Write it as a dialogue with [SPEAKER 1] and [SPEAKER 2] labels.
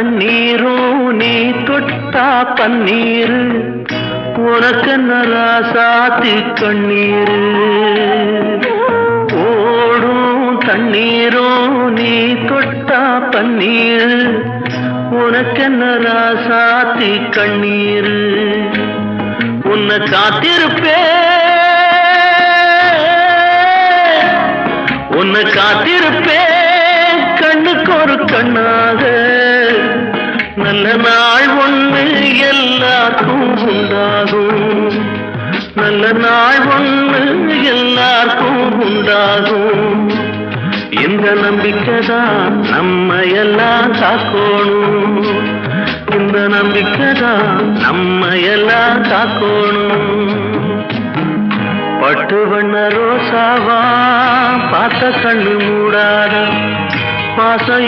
[SPEAKER 1] தண்ணீரும் நீ தொட்டா பன்னீர் உனக்கென்ன ராசாத்தி கண்ணீர் ஓடும் தண்ணீரும் நீ தொட்டா பன்னீர் உனக்கென்ன ராசாத்தி கண்ணீர் உன்னை காத்திருப்பேன் கண்ணுக்கு ஒரு கண்ணாக நல்ல நாள் ஒன்று எல்லாருக்கும் உண்டாகும் நல்ல நாள் ஒன்று எல்லாருக்கும் உண்டாகும் இந்த நம்பிக்கைதான் நம்ம எல்லாம் காக்கணும் இந்த நம்பிக்கைதான் நம்ம எல்லாம் காக்கணும் பட்டு வண்ண ரோசாவா பார்த்த கண்ணு மூடாத பாசம்